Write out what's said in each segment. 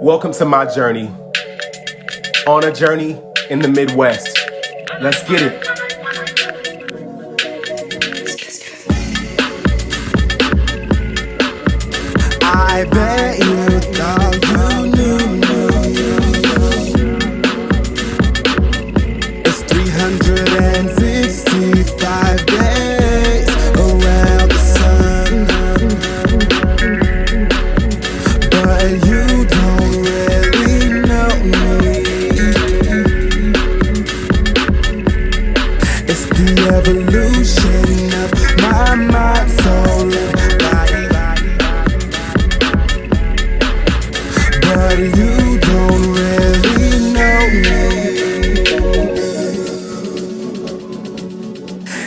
Welcome to my journey. On a journey in the Midwest. Let's get it. I bet you thought you knew. It's 365 days around the sun, but you don't really know me. It's the evolution of my mind, soul, and body. But you don't really know me.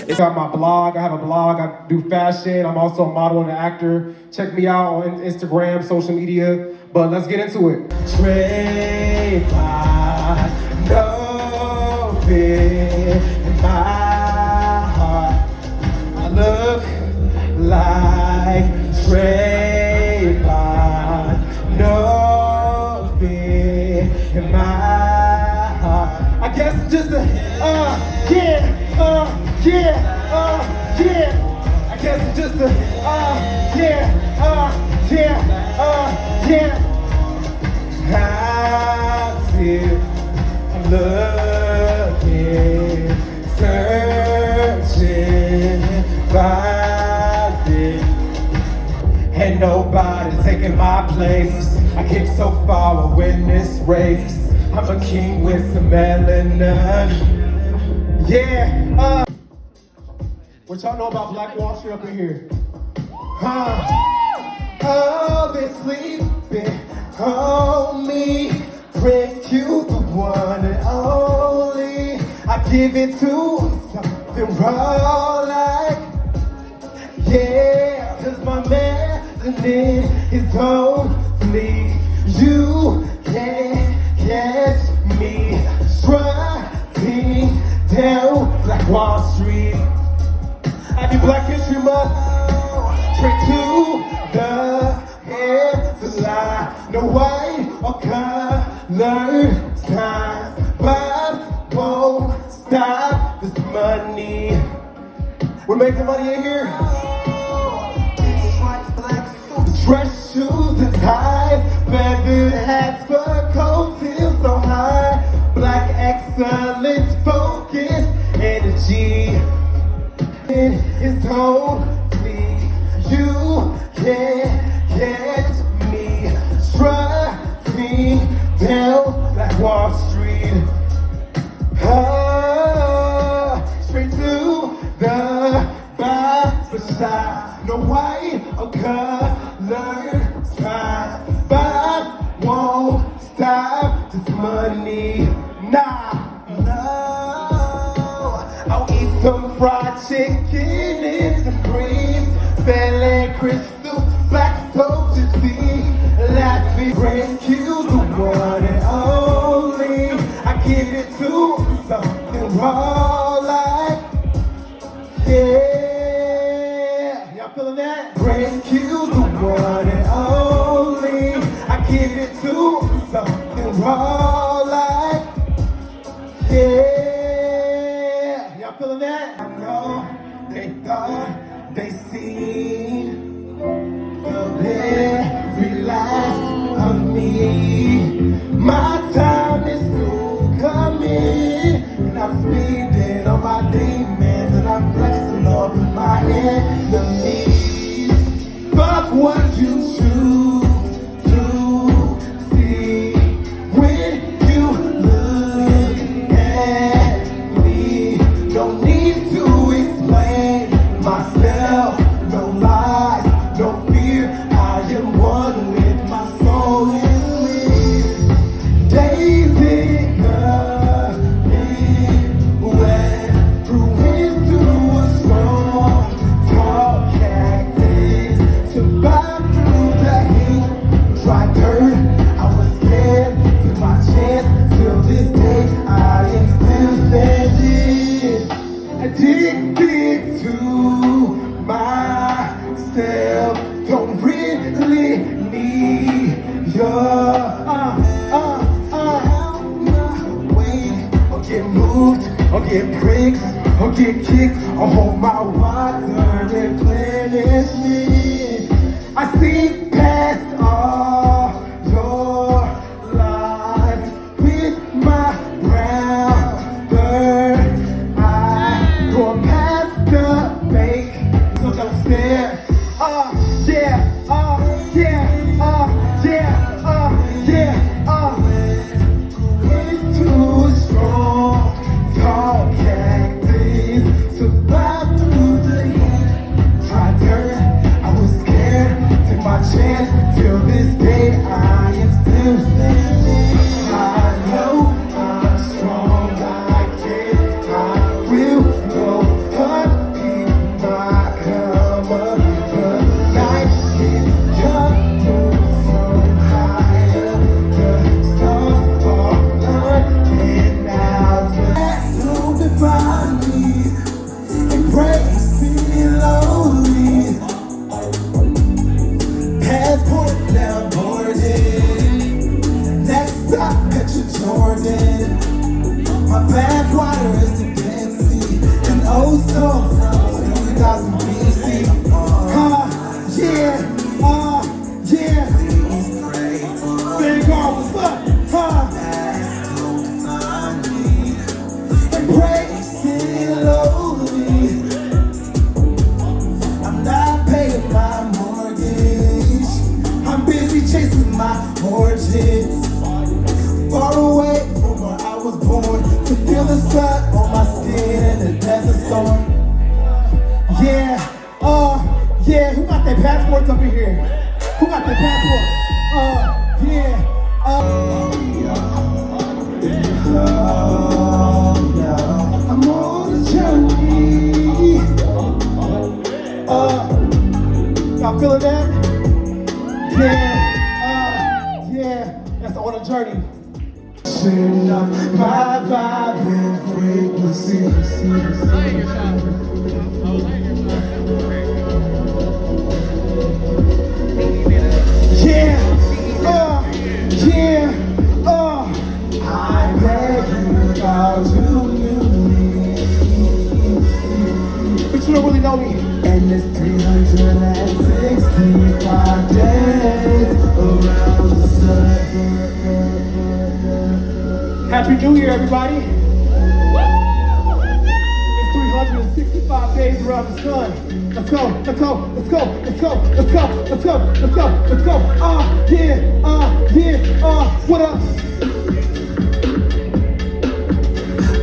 It's got my blog. I have a blog. I do fashion. I'm also a model and an actor. Check me out on Instagram, social media. But let's get into it. Trayvon, no fear in my heart. I look like Trayvon, no fear in my heart. I guess just a, yeah. I guess it's just a, yeah. I'm still looking, searching, finding. Ain't nobody taking my place. I came so far to win this race. I'm a king with some melanin. Yeah, what y'all know about Black Wall Street up in here? Oh, they're sleeping on me. Rescue the one and only. I give it to something raw like, yeah, 'cause my man is only you can't catch me strutting down Black Wall Street. Happy Black History Month. Straight to the headline. No white or color signs, but won't stop this money. We're making money in here. Dress, shoes, and ties, feathered hats, fur coats, heels so high. Black excellence, focus, energy. It's only you can't catch me strutting down Black Wall Street. Straight to the barbershop. No white or color signs, but won't stop this money. Nah, no. I'll eat some fried chicken and some greens, selling crystal black soldier tea, laughing, rescue the one and only. I give it to something raw like, yeah, y'all feeling that? Rescue the one and only. I give it to something raw like, yeah, y'all feeling that? I know they thought they seen the very last of me. My time is soon coming, and I'm speeding on my demons, and I'm flexing on my enemies. Fuck what you choose to see when you look at me. Don't need to explain myself. I'll get bricks, I'll get kicked, I'll hold my water, replenish me. I see past all your lies with my brown bird eye. Going past the bake, so don't stare. Yeah, yeah, it's too strong. Tall cactus survived through the heat. Tried turn, I was scared. Took my chance till this day. I am still standing. I know I'm strong. I can, I will go up in my come up. The night is coming so higher. The stars are burning now. So define me, embrace me lonely. Passport now boarded. Next stop, Petra Jordan. My bathwater is the Dead Sea. And oh so from 2000 BC. Yeah. Vanguard, what's up? Embracing lowly. I'm not paying my mortgage. I'm busy chasing my origins. Far away from where I was born, to feel the sun on my skin in the desert storm. Yeah, who got their passports up in here? Who got their passports? I'm on a journey. Y'all feeling that? Yeah, that's on a journey. Sing up my vibe and frequency. I beg you without you, but you don't really know me. And it's 365 days around the sun. Happy New Year, everybody. It's 365 days around the sun. Let's go. What up?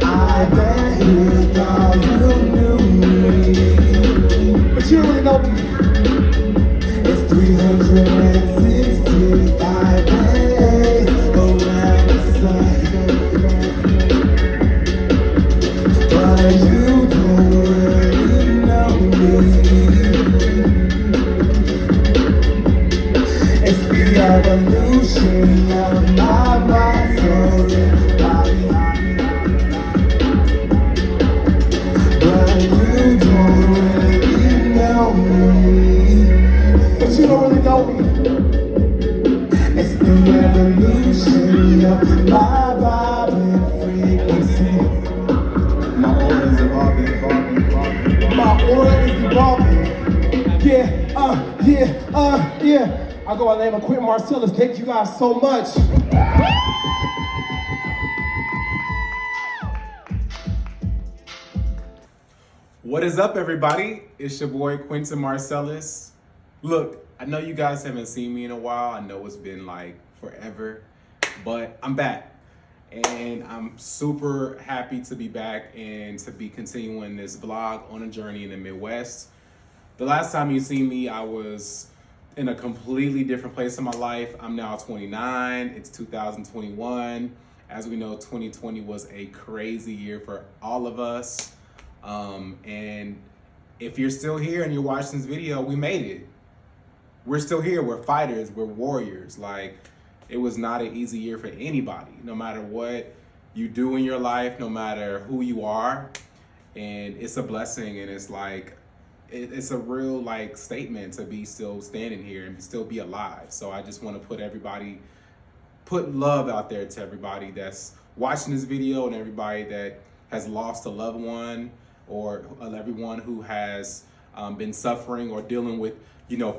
I bet you thought you knew me, but you don't really know me. It's 365 days around the sun, but you don't really know me. It's the evolution of my mind, soul, and body. But you don't really know me. But you don't really know me. It's the evolution of my vibe and frequency. My aura is evolving. My aura is evolving. Yeah. I go by the name of Quentin Marcellus. Thank you guys so much. What is up, everybody? It's your boy Quentin Marcellus. Look, I know you guys haven't seen me in a while. I know it's been like forever, but I'm back. And I'm super happy to be back and to be continuing this vlog on a journey in the Midwest. The last time you seen me, I was in a completely different place in my life. I'm now 29, it's 2021. As we know, 2020 was a crazy year for all of us. And if you're still here and you're watching this video, we made it. We're still here, we're fighters, we're warriors. Like, it was not an easy year for anybody, no matter what you do in your life, no matter who you are. And it's a blessing, and it's like, it's a real like statement to be still standing here and still be alive. So I just want to put love out there to everybody that's watching this video and everybody that has lost a loved one, or everyone who has been suffering or dealing with,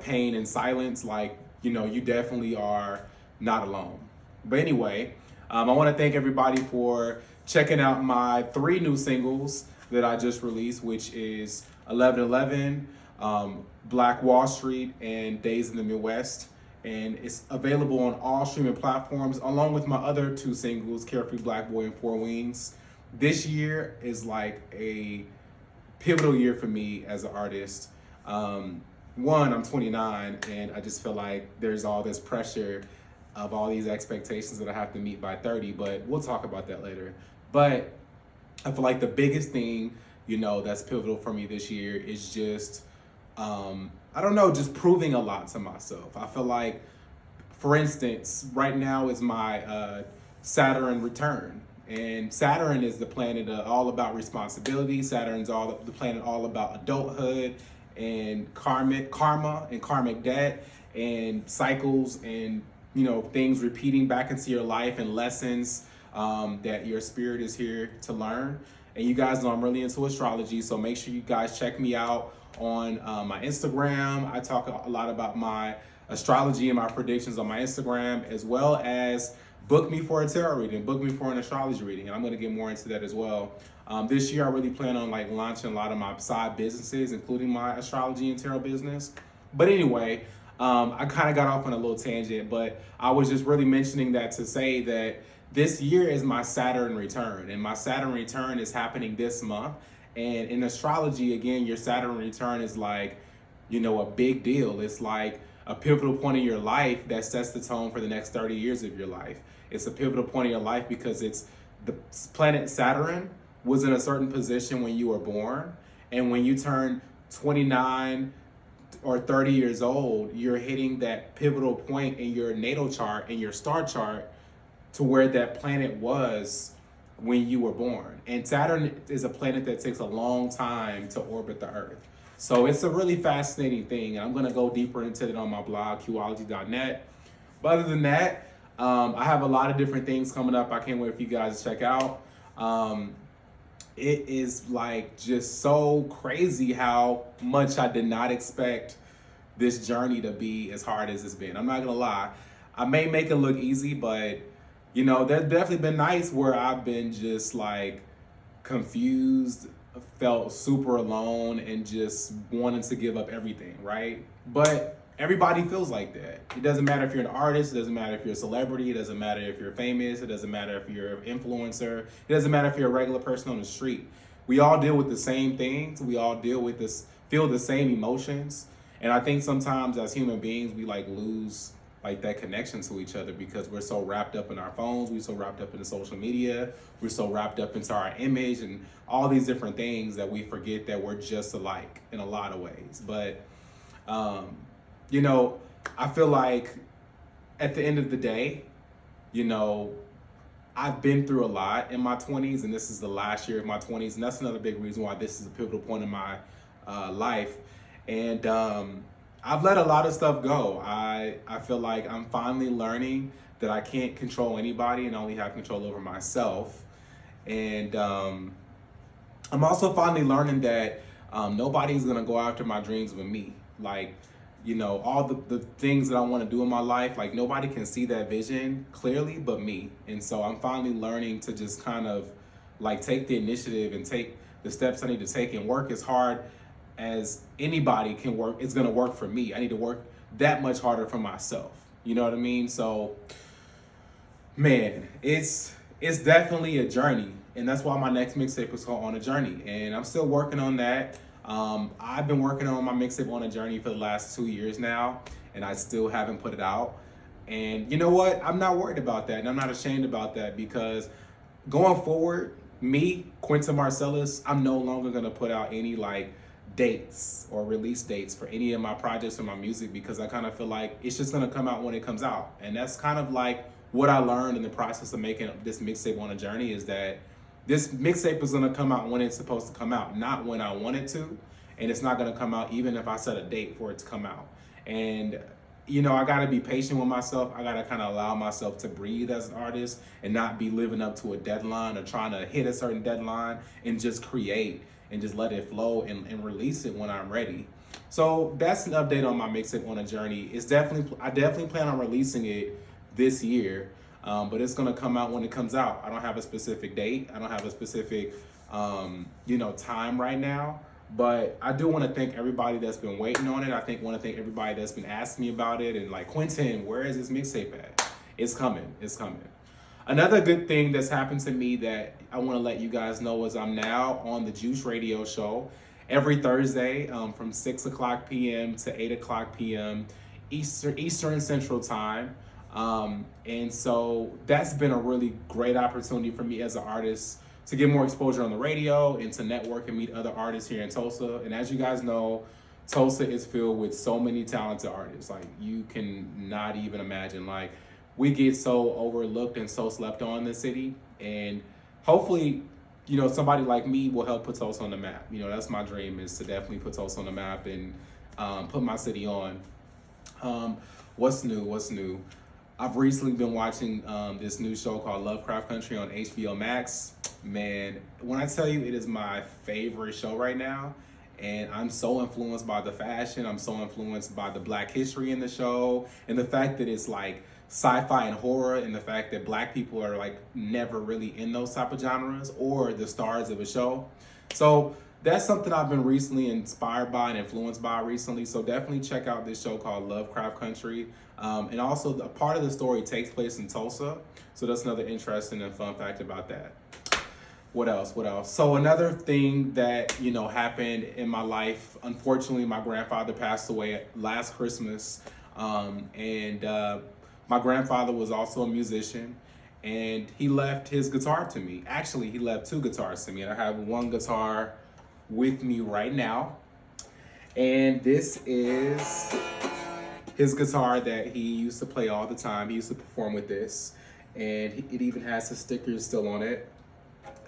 pain and silence, like, you definitely are not alone. But anyway, I want to thank everybody for checking out my 3 new singles that I just released, which is 1111, Black Wall Street, and Days in the Midwest. And it's available on all streaming platforms, along with my other 2 singles, Carefree Black Boy and Four Wings. This year is like a pivotal year for me as an artist. One, I'm 29, and I just feel like there's all this pressure of all these expectations that I have to meet by 30, but we'll talk about that later. But I feel like the biggest thing, that's pivotal for me this year is just, just proving a lot to myself. I feel like, for instance, right now is my Saturn return. And Saturn is the planet all about responsibility. Saturn's the planet all about adulthood and karma and karmic debt and cycles and, things repeating back into your life and lessons that your spirit is here to learn. And you guys know I'm really into astrology, so make sure you guys check me out on my Instagram. I talk a lot about my astrology and my predictions on my Instagram, as well as book me for a tarot reading, book me for an astrology reading, and I'm going to get more into that as well. This year I really plan on launching a lot of my side businesses, including my astrology and tarot business. But anyway, I kind of got off on a little tangent, but I was just really mentioning that to say that this year is my Saturn return, and my Saturn return is happening this month. And in astrology, again, your Saturn return is like, a big deal. It's like a pivotal point in your life that sets the tone for the next 30 years of your life. It's a pivotal point in your life because it's the planet Saturn was in a certain position when you were born. And when you turn 29 or 30 years old, you're hitting that pivotal point in your natal chart, in your star chart, to where that planet was when you were born. And Saturn is a planet that takes a long time to orbit the Earth. So it's a really fascinating thing. And I'm going to go deeper into it on my blog, qology.net. But other than that, I have a lot of different things coming up. I can't wait for you guys to check out. It is just so crazy how much I did not expect this journey to be as hard as it's been. I'm not going to lie. I may make it look easy, but there's definitely been nights where I've been just confused, felt super alone, and just wanting to give up everything, right? But everybody feels like that. It doesn't matter if you're an artist, it doesn't matter if you're a celebrity, it doesn't matter if you're famous, it doesn't matter if you're an influencer, it doesn't matter if you're a regular person on the street. We all deal with the same things. We all feel the same emotions. And I think sometimes as human beings, we lose that connection to each other because we're so wrapped up in our phones, we're so wrapped up in the social media, we're so wrapped up into our image and all these different things that we forget that we're just alike in a lot of ways. But, I feel like at the end of the day, I've been through a lot in my 20s, and this is the last year of my 20s, and that's another big reason why this is a pivotal point in my life. And I've let a lot of stuff go. I feel like I'm finally learning that I can't control anybody and only have control over myself. And I'm also finally learning that nobody's gonna go after my dreams with me. All the things that I wanna do in my life, nobody can see that vision clearly but me. And so I'm finally learning to just kind of take the initiative and take the steps I need to take and work as hard as anybody can work. It's gonna work for me. I need to work that much harder for myself. You know what I mean? So, man, it's definitely a journey, and that's why my next mixtape is called On a Journey, and I'm still working on that. I've been working on my mixtape On a Journey for the last 2 years now, and I still haven't put it out. And you know what? I'm not worried about that, and I'm not ashamed about that, because going forward, me, Quinton Marcellus, I'm no longer gonna put out any dates or release dates for any of my projects or my music, because I kind of feel like it's just gonna come out when it comes out. And that's kind of what I learned in the process of making this mixtape On a Journey, is that this mixtape is gonna come out when it's supposed to come out, not when I want it to. And it's not gonna come out even if I set a date for it to come out. And I got to be patient with myself. I got to kind of allow myself to breathe as an artist and not be living up to a deadline or trying to hit a certain deadline, and just create and just let it flow and release it when I'm ready. So that's an update on my mixtape On a Journey. I definitely plan on releasing it this year, but it's gonna come out when it comes out. I don't have a specific date. I don't have a specific, time right now. But I do want to thank everybody that's been waiting on it. Want to thank everybody that's been asking me about it and like, Quentin, where is this mixtape at? It's coming. It's coming. Another good thing that's happened to me that I want to let you guys know is I'm now on the Juice Radio Show every Thursday from 6 o'clock p.m. to 8 o'clock p.m. Eastern Central Time. And so that's been a really great opportunity for me as an artist to get more exposure on the radio and to network and meet other artists here in Tulsa. And as you guys know, Tulsa is filled with so many talented artists. Like, you can not even imagine. Like, we get so overlooked and so slept on in the city. And hopefully, somebody like me will help put Tulsa on the map. That's my dream, is to definitely put Tulsa on the map and put my city on. What's new? I've recently been watching this new show called Lovecraft Country on HBO Max. Man, when I tell you, it is my favorite show right now. And I'm so influenced by the fashion. I'm so influenced by the Black history in the show. And the fact that it's like sci-fi and horror, and the fact that Black people are like never really in those type of genres or the stars of a show. So that's something I've been recently inspired by and influenced by recently. So definitely check out this show called Lovecraft Country. And also, a part of the story takes place in Tulsa. So that's another interesting and fun fact about that. What else? So another thing that, happened in my life, unfortunately, my grandfather passed away last Christmas. And my grandfather was also a musician, and he left his guitar to me. Actually, he left 2 guitars to me, and I have one guitar with me right now. And this is his guitar that he used to play all the time. He used to perform with this, and it even has the stickers still on it.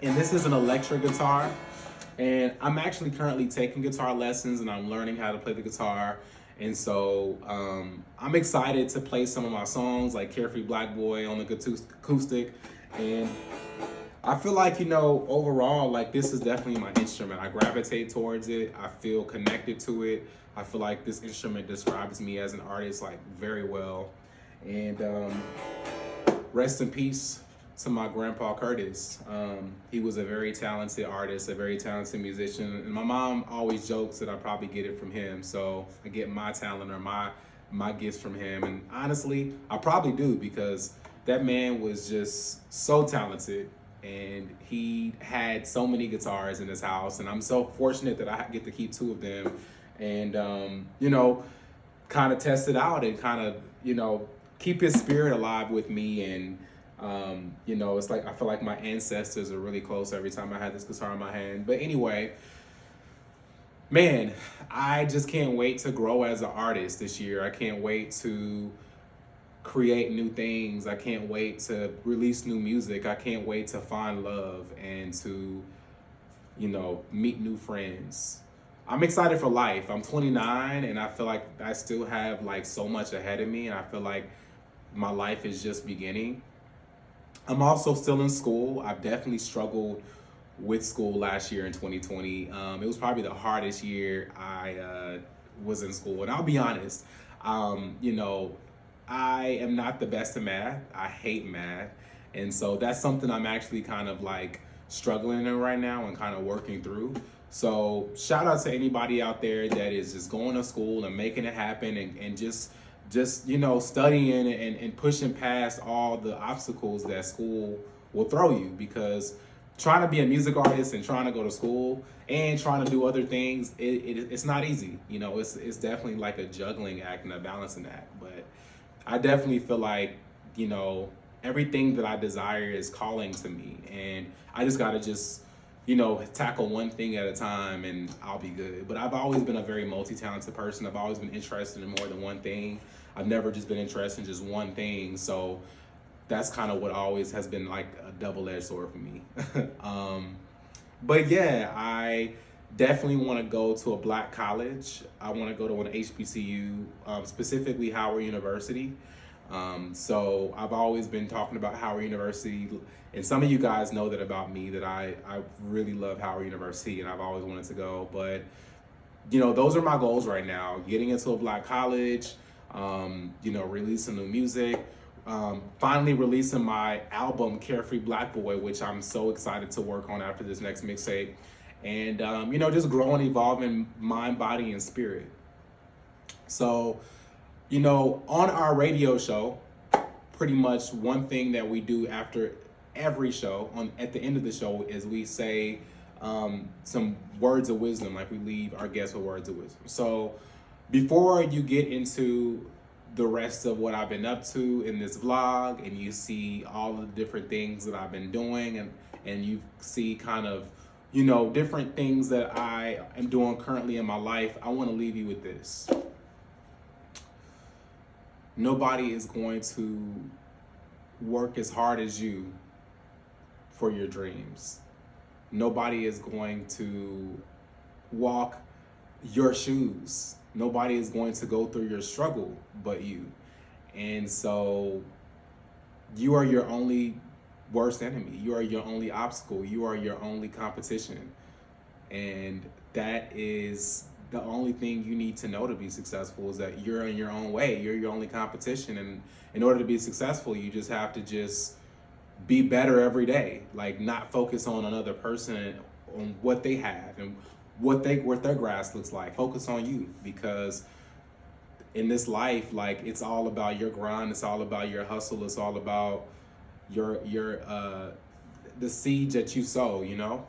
And this is an electric guitar, and I'm actually currently taking guitar lessons, and I'm learning how to play the guitar. And so I'm excited to play some of my songs like Carefree Black Boy on the acoustic. And I feel like, overall, like, this is definitely my instrument. I gravitate towards it. I feel connected to it. I feel like this instrument describes me as an artist, like, very well. And rest in peace to my grandpa Curtis. He was a very talented artist, a very talented musician. And my mom always jokes that I probably get it from him. So I get my talent or my gifts from him. And honestly, I probably do, because that man was just so talented. And he had so many guitars in his house. And I'm so fortunate that I get to keep 2 of them. And, kind of test it out and kind of, keep his spirit alive with me. And, it's like I feel like my ancestors are really close every time I had this guitar in my hand. But anyway, man, I just can't wait to grow as an artist this year. I can't wait to create new things. I can't wait to release new music. I can't wait to find love and to, meet new friends. I'm excited for life. I'm 29, and I feel like I still have like so much ahead of me, and I feel like my life is just beginning. I'm also still in school. I've definitely struggled with school last year in 2020. It was probably the hardest year I was in school. And I'll be honest, I am not the best at math. I hate math. And so that's something I'm actually kind of like struggling in right now and kind of working through. So shout out to anybody out there that is just going to school and making it happen and just studying and pushing past all the obstacles that school will throw you, because trying to be a music artist and trying to go to school and trying to do other things, it's not easy. It's definitely like a juggling act and a balancing act. But I definitely feel like, everything that I desire is calling to me, and I just gotta tackle one thing at a time and I'll be good. But I've always been a very multi-talented person. I've always been interested in more than one thing. I've never just been interested in just one thing. So that's kind of what always has been like a double-edged sword for me. But yeah, I definitely want to go to a black college. I want to go to an HBCU, specifically Howard University. So I've always been talking about Howard University, and some of you guys know that about me, that I really love Howard University, and I've always wanted to go. But you know, those are my goals right now: getting into a black college, you know, releasing new music, finally releasing my album Carefree Black Boy, which I'm so excited to work on after this next mixtape, and you know, just growing, evolving mind, body, and spirit. So, you know, on our radio show, pretty much one thing that we do after every show, at the end of the show, is we say some words of wisdom, like we leave our guests with words of wisdom. So before you get into the rest of what I've been up to in this vlog, and you see all the different things that I've been doing, and you see kind of, you know, different things that I am doing currently in my life, I want to leave you with this. Nobody is going to work as hard as you for your dreams. Nobody is going to walk your shoes. Nobody is going to go through your struggle but you. And so you are your only worst enemy. You are your only obstacle. You are your only competition. And that is the only thing you need to know to be successful, is that you're in your own way. You're your only competition. And in order to be successful, you just have to just be better every day. Like, not focus on another person, on what they have and what their grass looks like. Focus on you, because in this life, like, it's all about your grind. It's all about your hustle. It's all about your the seeds that you sow, you know?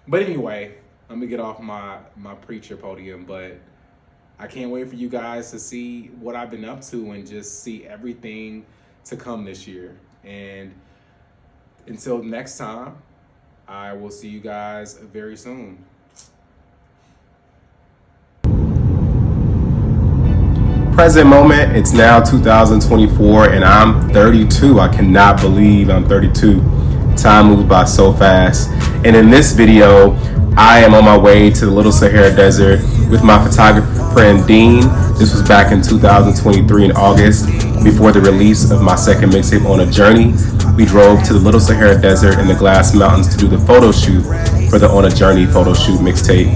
But anyway, let me get off my preacher podium, but I can't wait for you guys to see what I've been up to and just see everything to come this year. And until next time, I will see you guys very soon. Present moment, it's now 2024 and I'm 32. I cannot believe I'm 32. Time moves by so fast. And in this video, I am on my way to the Little Sahara Desert with my photographer friend Dean. This was back in 2023 in August, before the release of my second mixtape, On a Journey. We drove to the Little Sahara Desert and the Glass Mountains to do the photo shoot for the On a Journey photo shoot mixtape.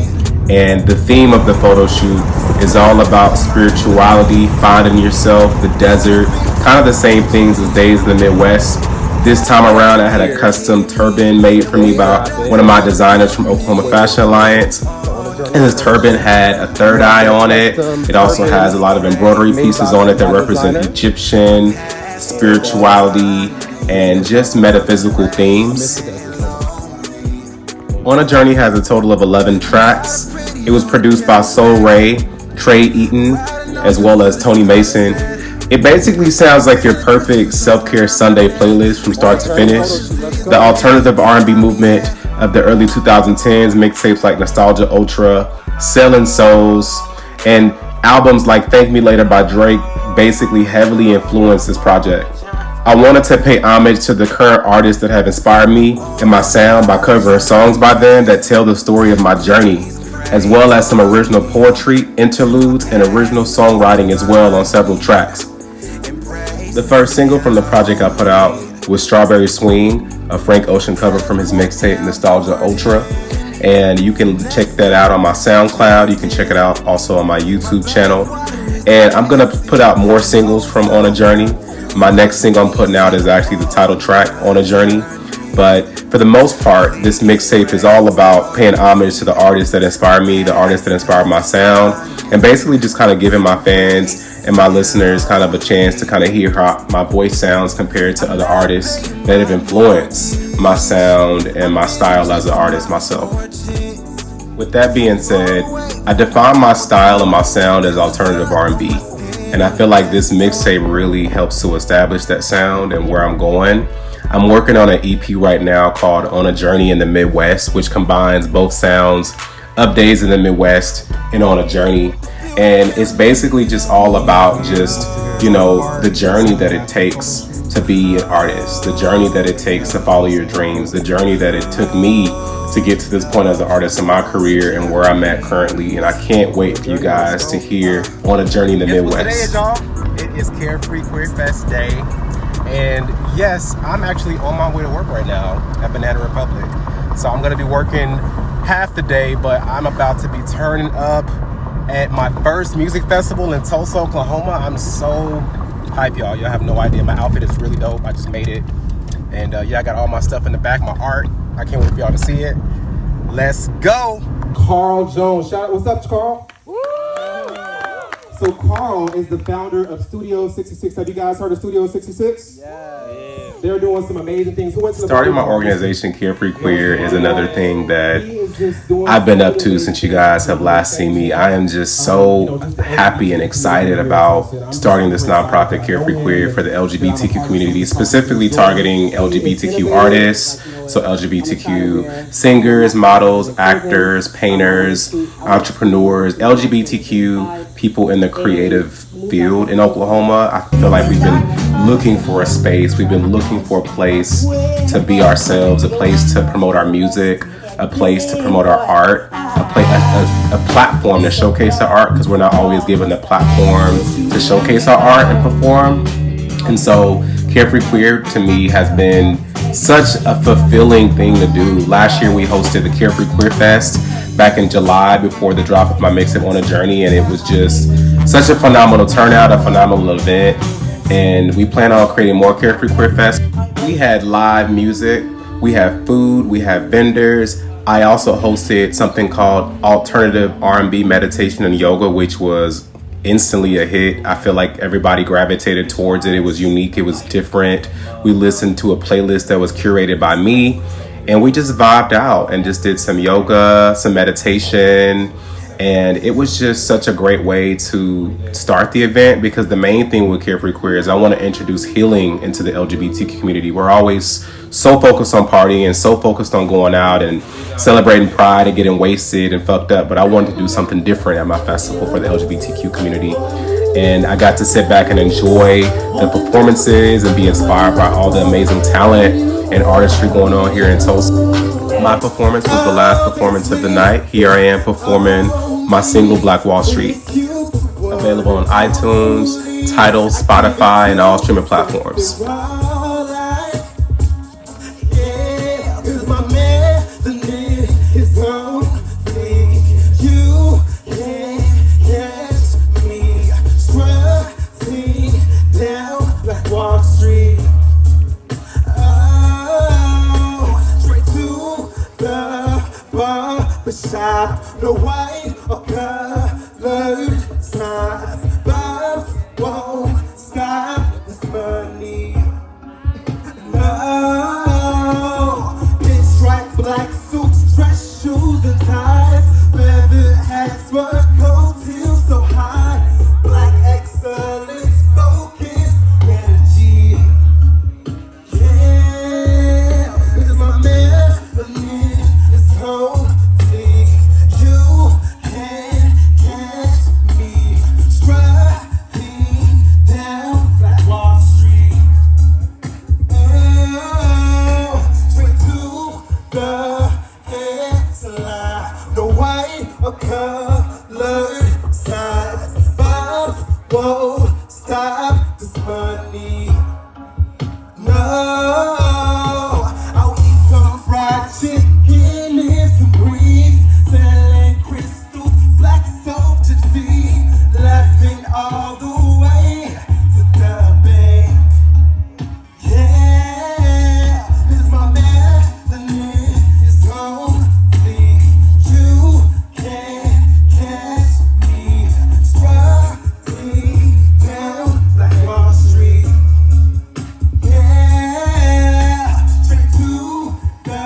And the theme of the photo shoot is all about spirituality, finding yourself, the desert, kind of the same things as Days in the Midwest. This time around, I had a custom turban made for me by one of my designers from Oklahoma Fashion Alliance. And this turban had a third eye on it. It also has a lot of embroidery pieces on it that represent Egyptian, spirituality, and just metaphysical themes. On a Journey has a total of 11 tracks. It was produced by Soul Ray, Trey Eaton, as well as Tony Mason. It basically sounds like your perfect self-care Sunday playlist from start to finish. The alternative R&B movement of the early 2010s, mixtapes like Nostalgia Ultra, Selling Souls, and albums like Thank Me Later by Drake basically heavily influenced this project. I wanted to pay homage to the current artists that have inspired me and my sound by covering songs by them that tell the story of my journey, as well as some original poetry, interludes, and original songwriting as well on several tracks. The first single from the project I put out was Strawberry Swing, a Frank Ocean cover from his mixtape Nostalgia Ultra. And you can check that out on my SoundCloud. You can check it out also on my YouTube channel. And I'm gonna put out more singles from On a Journey. My next single I'm putting out is actually the title track, On a Journey. But for the most part, this mixtape is all about paying homage to the artists that inspire me, the artists that inspire my sound, and basically just kind of giving my fans and my listeners kind of a chance to kind of hear how my voice sounds compared to other artists that have influenced my sound and my style as an artist myself. With that being said, I define my style and my sound as alternative R&B. And I feel like this mixtape really helps to establish that sound and where I'm going. I'm working on an EP right now called On a Journey in the Midwest, which combines both sounds of Days in the Midwest and On a Journey. And it's basically just all about just, you know, the journey that it takes to be an artist, the journey that it takes to follow your dreams, the journey that it took me to get to this point as an artist in my career and where I'm at currently. And I can't wait for you guys to hear On a Journey in the Midwest. Today is, y'all. It is Carefree Queer Fest Day. And yes, I'm actually on my way to work right now at Banana Republic. So I'm gonna be working half the day, but I'm about to be turning up at my first music festival in Tulsa, Oklahoma. I'm so hype, y'all. Y'all have no idea. My outfit is really dope. I just made it. And yeah, I got all my stuff in the back, my art. I can't wait for y'all to see it. Let's go. Carl Jones. Shout out. What's up, Carl? Woo! So Carl is the founder of Studio 66. Have you guys heard of Studio 66? Yeah. They're doing some amazing things. Starting my organization, Carefree Queer, is another thing that I've been up to since you guys have last seen me. I am just so happy and excited about starting this nonprofit, Carefree Queer, for the LGBTQ community, specifically targeting LGBTQ artists, so LGBTQ singers, models, actors, painters, entrepreneurs, LGBTQ people in the creative field in Oklahoma. I feel like we've been looking for a space, we've been looking for a place to be ourselves, a place to promote our music, a place to promote our art, a platform to showcase our art, because we're not always given the platform to showcase our art and perform. And so Carefree Queer to me has been such a fulfilling thing to do. Last year we hosted the Carefree Queer Fest back in July before the drop of my mixtape On a Journey, and it was just such a phenomenal turnout, a phenomenal event. And we plan on creating more Carefree Queer Fest. We had live music, we have food, we have vendors. I also hosted something called Alternative R&B Meditation and Yoga, which was instantly a hit. I feel like everybody gravitated towards it. It was unique, it was different. We listened to a playlist that was curated by me, and we just vibed out and just did some yoga, some meditation. And it was just such a great way to start the event, because the main thing with Carefree Queer is I want to introduce healing into the LGBTQ community. We're always so focused on partying and so focused on going out and celebrating pride and getting wasted and fucked up, but I wanted to do something different at my festival for the LGBTQ community. And I got to sit back and enjoy the performances and be inspired by all the amazing talent and artistry going on here in Tulsa. My performance was the last performance of the night. Here I am performing my single Black Wall Street, available on iTunes, Tidal, Spotify, and all streaming platforms. No white or colored signs, but won't stop this money. No, pinstripe black suits, dress shoes and ties, leather hats, but coat heels so high. Black excellence, focus, energy. Yeah, this is my melanin, it's home. Colored signs, but won't stop this money. No, I'll eat some fried chicken and some greens, selling crystals, black soap to tea, laughing all the way to the bank. Yeah, this is my melanin, it's home. You can't catch me strutting down Black Wall Street. Yeah, straight to the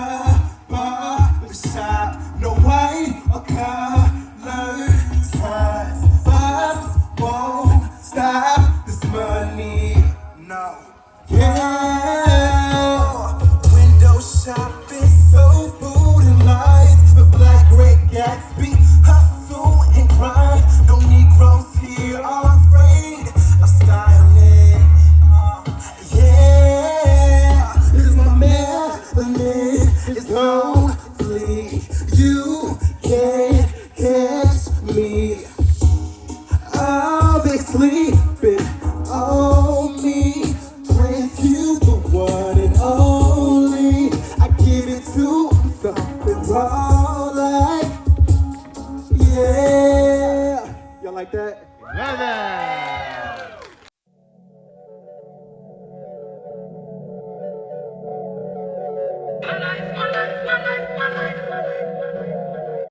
barbershop. No white or colored signs, but won't stop this money. No. Yeah, window shopping, so food and lights, the black great Gatsby, hustle and grind. No Negroes here are afraid of styling. Yeah, this is my melanin, it's on fleek. like that? Love that. I like